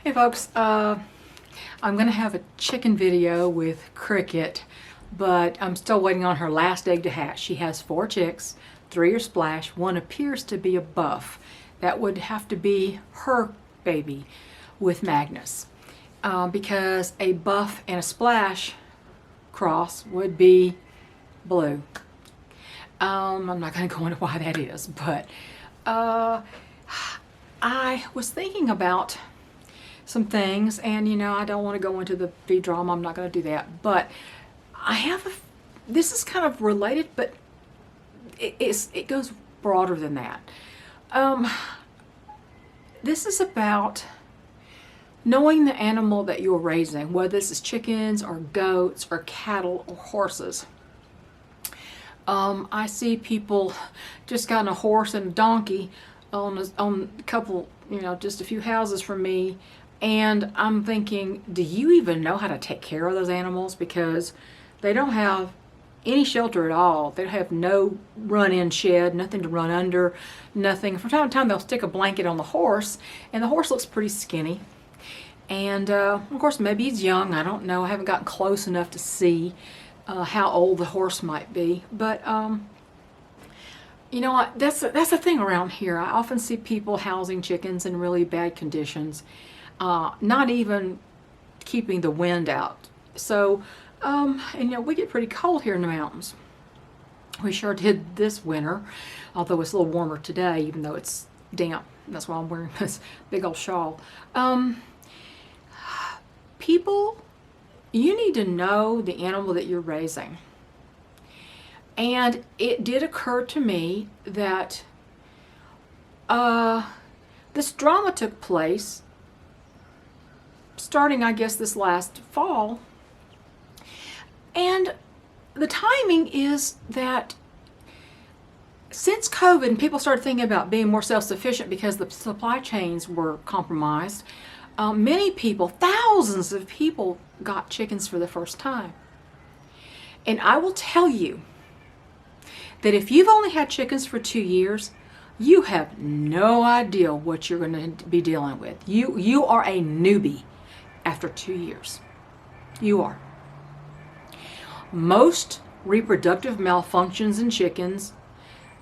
Hey folks, I'm going to have a chicken video with Cricket, but I'm still waiting on her last egg to hatch. She has 4 chicks, 3 are splash, 1 appears to be a buff. That would have to be her baby with Magnus, because a buff and a splash cross would be blue. I'm not going to go into why that is, but I was thinking about some things, and I don't want to go into the feed drama. I'm not going to do that, but I have this is kind of related, but it goes broader than that. This is about knowing the animal that you're raising, whether this is chickens or goats or cattle or horses. I see people just got a horse and a donkey on a couple, just a few houses from me, and I'm thinking, do you even know how to take care of those animals? Because they don't have any shelter at all. They have no run-in shed, nothing to run under, nothing. From time to time, they'll stick a blanket on the horse, and the horse looks pretty skinny. And of course, maybe he's young. I don't know. I haven't gotten close enough to see how old the horse might be. But that's the thing around here. I often see people housing chickens in really bad conditions, not even keeping the wind out. So, and we get pretty cold here in the mountains. We sure did this winter, although it's a little warmer today, even though it's damp. That's why I'm wearing this big old shawl. People, you need to know the animal that you're raising. And it did occur to me that this drama took place starting, I guess, this last fall. And the timing is that since COVID and people started thinking about being more self-sufficient because the supply chains were compromised, many people, thousands of people, got chickens for the first time. And I will tell you that if you've only had chickens for 2 years, you have no idea what you're going to be dealing with. You are a newbie after 2 years. You are. Most reproductive malfunctions in chickens,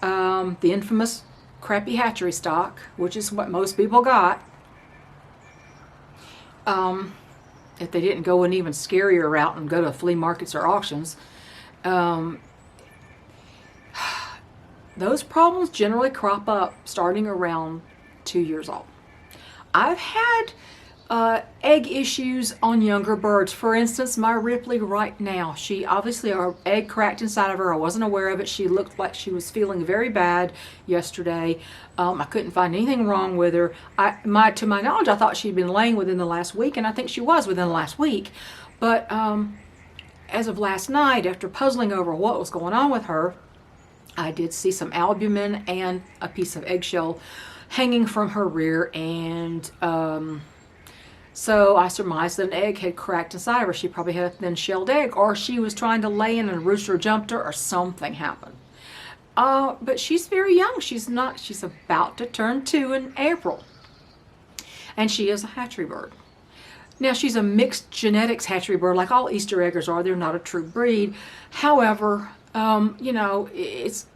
the infamous crappy hatchery stock, which is what most people got, if they didn't go an even scarier route and go to flea markets or auctions, those problems generally crop up starting around 2 years old. I've had egg issues on younger birds. For instance, my Ripley right now, she obviously, her egg cracked inside of her. I wasn't aware of it. She looked like she was feeling very bad yesterday. I couldn't find anything wrong with her. To my knowledge, I thought she'd been laying within the last week, and I think she was within the last week. But as of last night, after puzzling over what was going on with her, I did see some albumin and a piece of eggshell hanging from her rear, and so I surmised that an egg had cracked inside of her. She probably had a thin-shelled egg, or she was trying to lay in and a rooster jumped her, or something happened. But she's very young. She's about to turn 2 in April. And she is a hatchery bird. Now, she's a mixed genetics hatchery bird, like all Easter eggers are. They're not a true breed. However, it's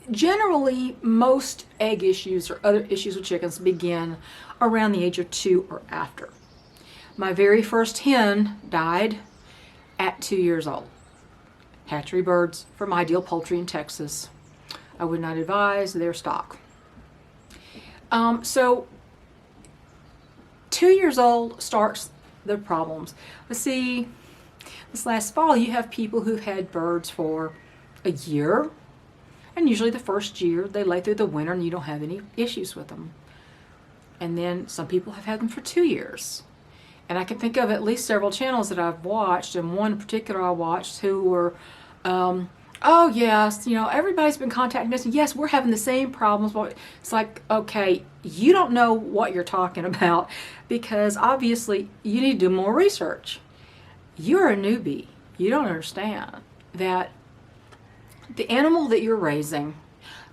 generally most egg issues or other issues with chickens begin around the age of 2 or after. My very first hen died at 2 years old. Hatchery birds from Ideal Poultry in Texas. I would not advise their stock. So 2 years old starts the problems. But see, this last fall you have people who've had birds for a year, and usually the first year they lay through the winter and you don't have any issues with them. And then some people have had them for 2 years. And I can think of at least several channels that I've watched, and one in particular I watched who were, oh yes, everybody's been contacting us, and yes, we're having the same problems. But it's like, okay, you don't know what you're talking about, because obviously you need to do more research. You're a newbie. You don't understand that the animal that you're raising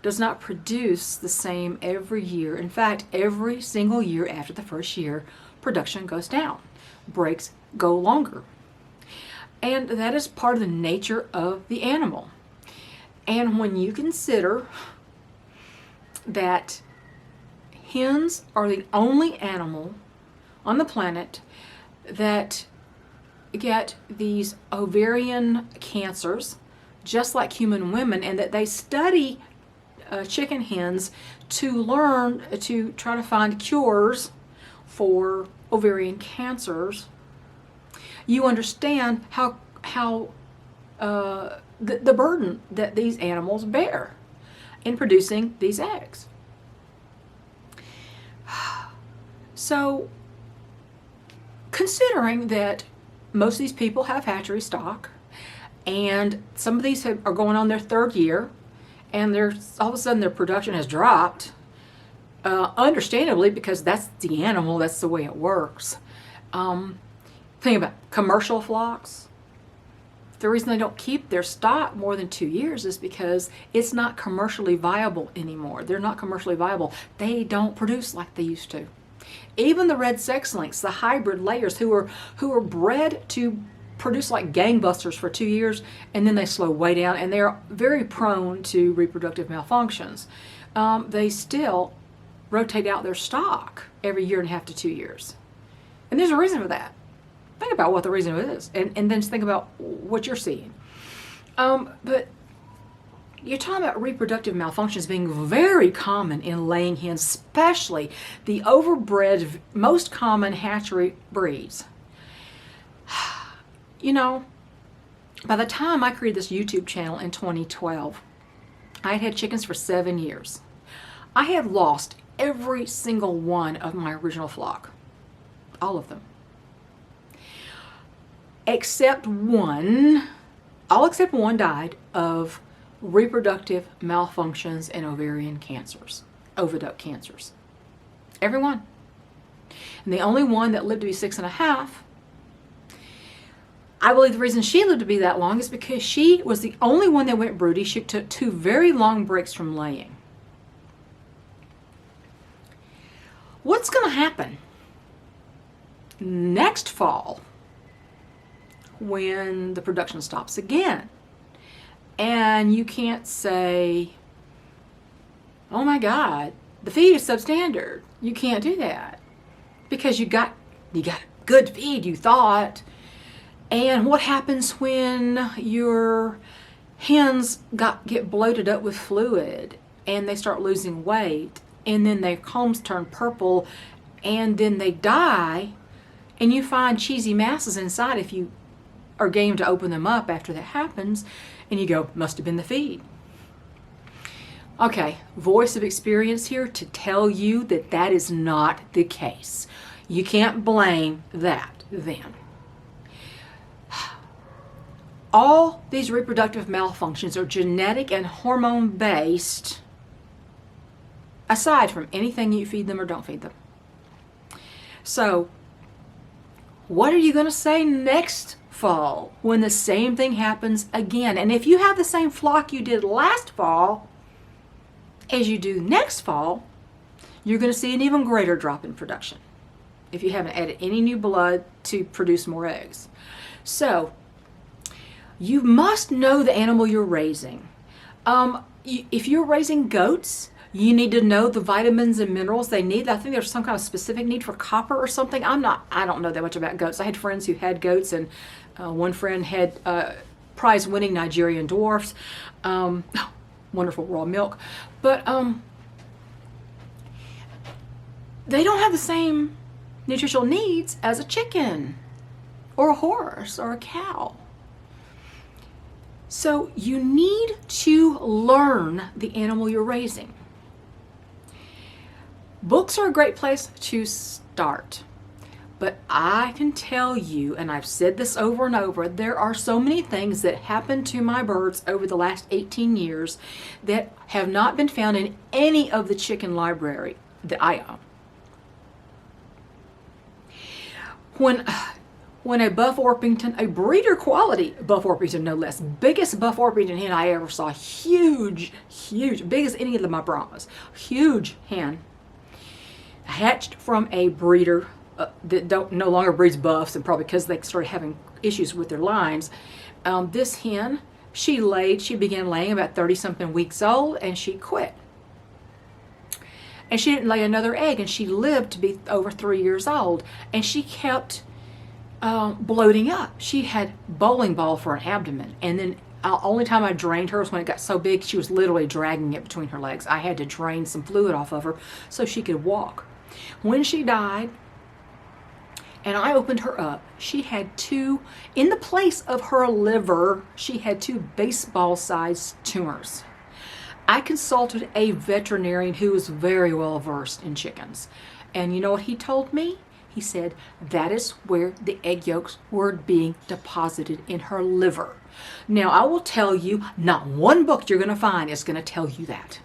does not produce the same every year. In fact, every single year after the first year, production goes down. Breaks go longer. And that is part of the nature of the animal. And when you consider that hens are the only animal on the planet that get these ovarian cancers, just like human women, and that they study chicken hens to learn to try to find cures for ovarian cancers, you understand how the burden that these animals bear in producing these eggs. So, considering that most of these people have hatchery stock, and some of these are going on their third year, and all of a sudden their production has dropped, understandably, because that's the animal, that's the way it works. Think about commercial flocks. The reason they don't keep their stock more than 2 years is because it's not commercially viable anymore. They're not commercially viable. They don't produce like they used to. Even the red sex links, the hybrid layers who are bred to produce like gangbusters for 2 years, and then they slow way down, and they're very prone to reproductive malfunctions. They still rotate out their stock every 1.5 to 2 years. And there's a reason for that. Think about what the reason is, and then think about what you're seeing. But you're talking about reproductive malfunctions being very common in laying hens, especially the overbred, most common hatchery breeds. You know, by the time I created this YouTube channel in 2012, I had had chickens for 7 years. I had lost every single one of my original flock. All of them. Except one, all except one died of reproductive malfunctions and ovarian cancers, oviduct cancers. Every one. And the only one that lived to be 6.5, I believe the reason she lived to be that long is because she was the only one that went broody. She took 2 very long breaks from laying. What's going to happen next fall when the production stops again? And you can't say, oh my God, the feed is substandard. You can't do that because you got good feed, you thought. And what happens when your hens get bloated up with fluid and they start losing weight, and then their combs turn purple, and then they die, and you find cheesy masses inside if you are game to open them up after that happens, and you go, must have been the feed. Okay, voice of experience here to tell you that that is not the case. You can't blame that then. All these reproductive malfunctions are genetic and hormone based, aside from anything you feed them or don't feed them. So, what are you going to say next fall when the same thing happens again? And if you have the same flock you did last fall as you do next fall, you're going to see an even greater drop in production if you haven't added any new blood to produce more eggs. So, you must know the animal you're raising. If you're raising goats, you need to know the vitamins and minerals they need. I think there's some kind of specific need for copper or something. I don't know that much about goats. I had friends who had goats, and one friend had prize-winning Nigerian dwarfs, wonderful raw milk. But they don't have the same nutritional needs as a chicken or a horse or a cow. So you need to learn the animal you're raising. Books are a great place to start, but I can tell you, and I've said this over and over, there are so many things that happened to my birds over the last 18 years that have not been found in any of the chicken library that I own. When a Buff Orpington, a breeder quality Buff Orpington no less, biggest Buff Orpington hen I ever saw, huge, big as any of my Brahmas, huge hen, hatched from a breeder that don't no longer breeds buffs, and probably because they started having issues with their lines. This hen, she began laying about 30-something weeks old, and she quit. And she didn't lay another egg, and she lived to be over 3 years old, and she kept bloating up. She had bowling ball for an abdomen, and then only time I drained her was when it got so big she was literally dragging it between her legs. I had to drain some fluid off of her so she could walk. When she died, and I opened her up, she had in the place of her liver, she had 2 baseball-sized tumors. I consulted a veterinarian who was very well versed in chickens. And you know what he told me? He said that is where the egg yolks were being deposited, in her liver. Now, I will tell you, not one book you're going to find is going to tell you that.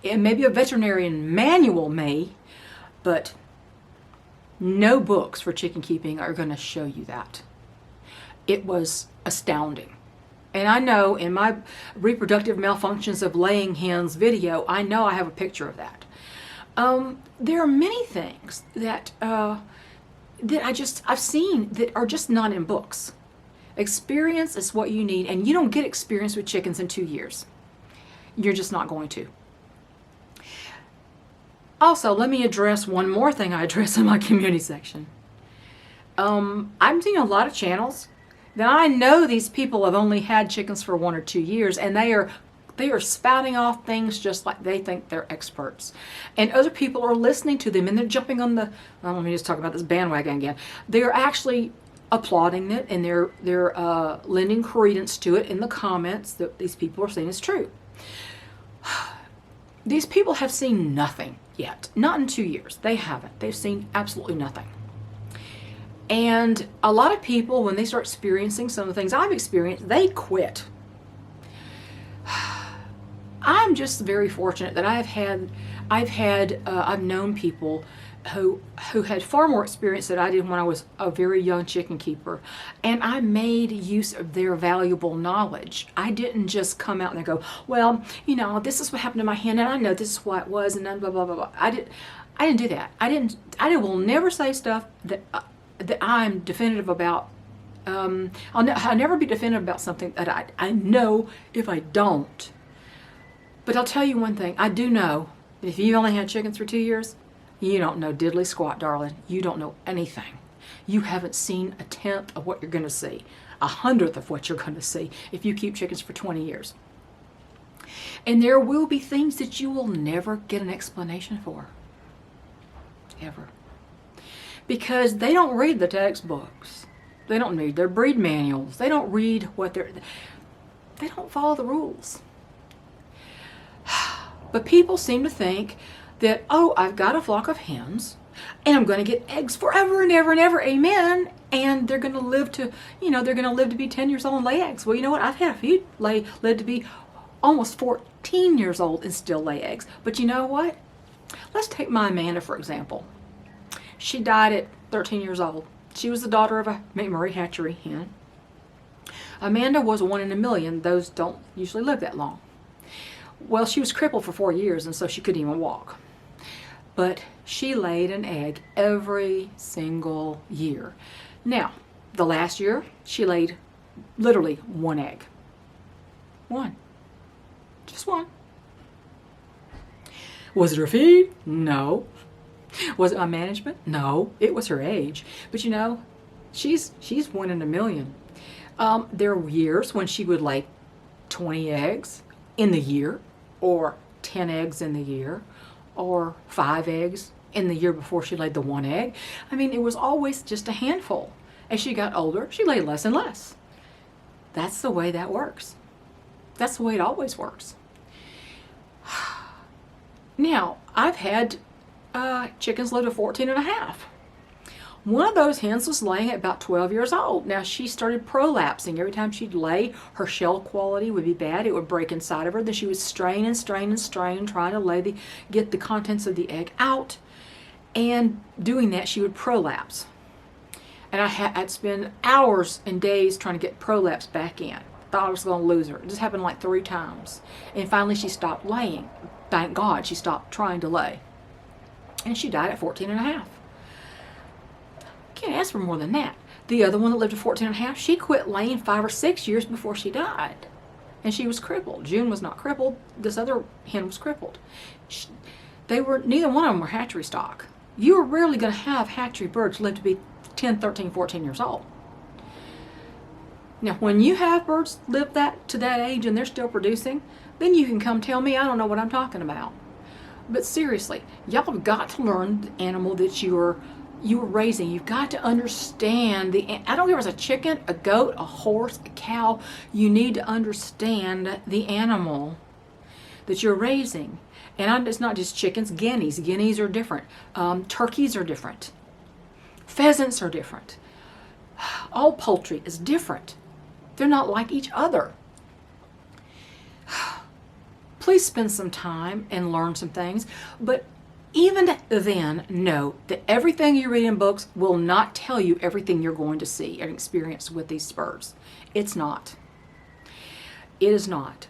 And maybe a veterinarian manual may, but no books for chicken keeping are going to show you that. It was astounding. And I know in my reproductive malfunctions of laying hens video, I know I have a picture of that. There are many things that I've seen that are just not in books. Experience is what you need, and you don't get experience with chickens in 2 years. You're just not going to. Also, let me address one more thing I address in my community section. I'm seeing a lot of channels that I know these people have only had chickens for 1 or 2 years, and they are spouting off things just like they think they're experts. And other people are listening to them, and they're jumping on let me just talk about this bandwagon again. They're actually applauding it, and they're lending credence to it in the comments that these people are saying is true. These people have seen nothing yet. Not in 2 years. They haven't. They've seen absolutely nothing. And a lot of people, when they start experiencing some of the things I've experienced, they quit. I'm just very fortunate that I've known people who had far more experience than I did when I was a very young chicken keeper, and I made use of their valuable knowledge. I didn't just come out and go, well, you know, this is what happened to my hen, and I know this is why it was, and then blah blah blah blah. I didn't do that. I will never say stuff that I'm definitive about. I'll never be definitive about something that I know if I don't. But I'll tell you one thing. I do know that if you've only had chickens for 2 years, you don't know diddly squat, darling. You don't know anything. You haven't seen a tenth of what you're going to see, 100th of what you're going to see if you keep chickens for 20 years. And there will be things that you will never get an explanation for. Ever. Because they don't read the textbooks. They don't read their breed manuals. They don't read they don't follow the rules. But people seem to think that, oh, I've got a flock of hens, and I'm going to get eggs forever and ever and ever, amen, and they're going to live to, they're going to live to be 10 years old and lay eggs. Well, you know what? I've had a few live to be almost 14 years old and still lay eggs. But you know what? Let's take my Amanda, for example. She died at 13 years old. She was the daughter of a McMurray hatchery hen. Amanda was 1 in a million. Those don't usually live that long. Well, she was crippled for 4 years, and so she couldn't even walk. But she laid an egg every single year. Now, the last year, she laid literally 1 egg. 1. Just 1. Was it her feed? No. Was it my management? No. It was her age. But she's 1 in a million. There were years when she would lay 20 eggs in the year, or 10 eggs in the year, or 5 eggs in the year before she laid the 1 egg. I mean, it was always just a handful. As she got older, she laid less and less. That's the way that works. That's the way it always works. Now, I've had chickens live to 14 and a half. One of those hens was laying at about 12 years old. Now, she started prolapsing. Every time she'd lay, her shell quality would be bad. It would break inside of her. Then she would strain and strain and strain, trying to get the contents of the egg out. And doing that, she would prolapse. And I'd spend hours and days trying to get prolapse back in. Thought I was going to lose her. It just happened like 3 times. And finally, she stopped laying. Thank God she stopped trying to lay. And she died at 14 and a half. can't ask for more than that. The other one that lived to 14 and a half, she quit laying 5 or 6 years before she died. And she was crippled. June was not crippled. This other hen was crippled. Neither one of them were hatchery stock. You are rarely going to have hatchery birds live to be 10, 13, 14 years old. Now, when you have birds live to that age and they're still producing, then you can come tell me I don't know what I'm talking about. But seriously, y'all have got to learn the animal that you are raising. You've got to understand I don't care if it's a chicken, a goat, a horse, a cow. You need to understand the animal that you're raising. And it's not just chickens, guineas. Guineas are different. Turkeys are different. Pheasants are different. All poultry is different. They're not like each other. Please spend some time and learn some things. But even then, know that everything you read in books will not tell you everything you're going to see and experience with these birds. It's not. It is not.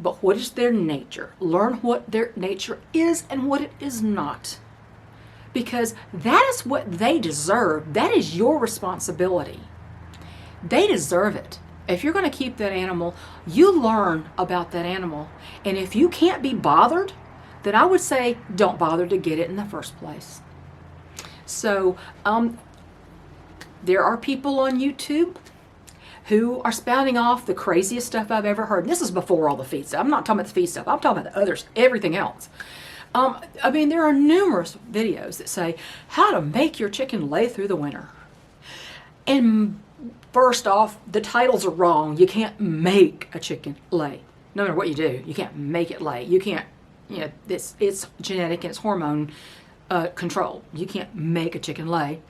But what is their nature? Learn what their nature is and what it is not. Because that is what they deserve. That is your responsibility. They deserve it. If you're going to keep that animal, you learn about that animal. And if you can't be bothered, then I would say don't bother to get it in the first place. So there are people on YouTube who are spouting off the craziest stuff I've ever heard. And this is before all the feed stuff. I'm not talking about the feed stuff. I'm talking about the others, everything else. I mean, there are numerous videos that say how to make your chicken lay through the winter. And first off, the titles are wrong. You can't make a chicken lay. No matter what you do, you can't make it lay. You can't, it's genetic and it's hormone controlled. You can't make a chicken lay.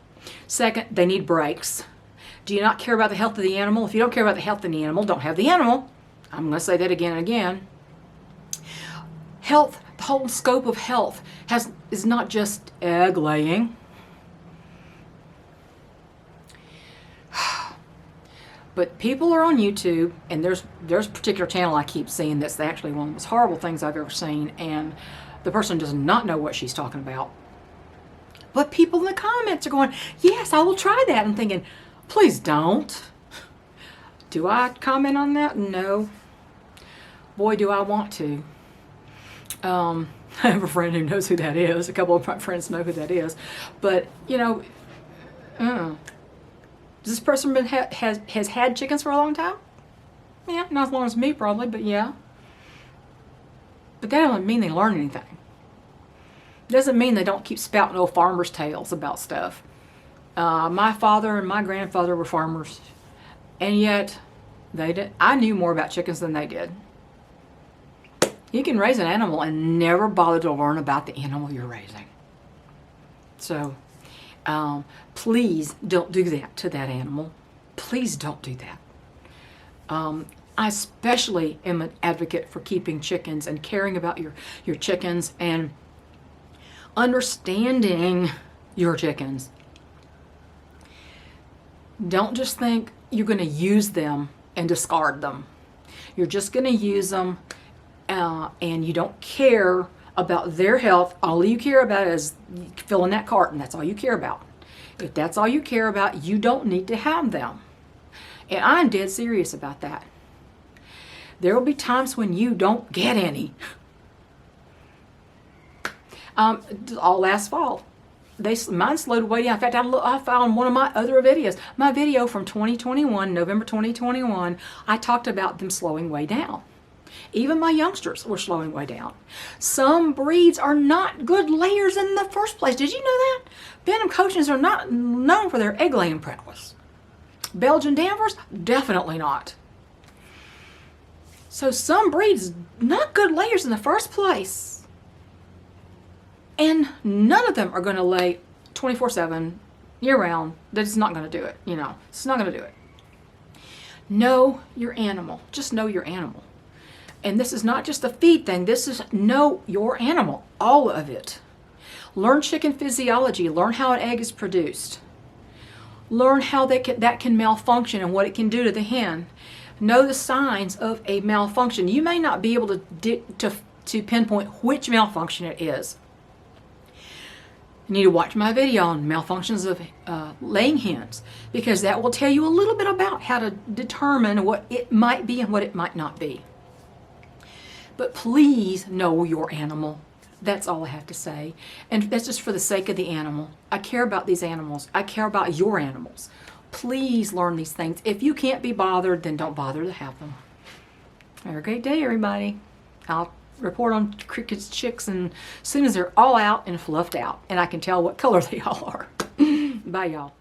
Second, they need breaks. Do you not care about the health of the animal? If you don't care about the health of the animal, don't have the animal. I'm going to say that again and again. Health, the whole scope of health is not just egg laying. But people are on YouTube, and there's a particular channel I keep seeing that's actually one of the most horrible things I've ever seen, and the person does not know what she's talking about. But people in the comments are going, yes, I will try that. I'm thinking, please don't. Do I comment on that? No. Boy, do I want to. I have a friend who knows who that is. A couple of my friends know who that is. But, this person has had chickens for a long time? Yeah, not as long as me probably, but yeah. But that doesn't mean they learn anything. Doesn't mean they don't keep spouting old farmers' tales about stuff. My father and my grandfather were farmers, and yet I knew more about chickens than they did. You can raise an animal and never bother to learn about the animal you're raising. So, please don't do that to that animal. Please don't do that. I especially am an advocate for keeping chickens and caring about your chickens and understanding your chickens. Don't just think you're going to use them and discard them. You're just going to use them and you don't care about their health. All you care about is filling that carton. That's all you care about. If that's all you care about, you don't need to have them. And I'm dead serious about that. There will be times when you don't get any. All last fall, mine slowed way down. In fact, I found one of my other videos. My video from 2021, November 2021, I talked about them slowing way down. Even my youngsters were slowing way down. Some breeds are not good layers in the first place. Did you know that? Benham Cochins are not known for their egg laying prowess. Belgian Danvers, definitely not. So some breeds, not good layers in the first place. And none of them are going to lay 24/7, year-round. That's not going to do it. It's not going to do it. Know your animal. Just know your animal. And this is not just a feed thing. This is know your animal, all of it. Learn chicken physiology. Learn how an egg is produced. Learn how that can malfunction and what it can do to the hen. Know the signs of a malfunction. You may not be able to pinpoint which malfunction it is. you need to watch my video on malfunctions of laying hens, because that will tell you a little bit about how to determine what it might be and what it might not be. But please know your animal. That's all I have to say. And that's just for the sake of the animal. I care about these animals. I care about your animals. Please learn these things. If you can't be bothered, then don't bother to have them. Have a great day, everybody. I'll report on crickets, chicks, and as soon as they're all out and fluffed out, and I can tell what color they all are. Bye, y'all.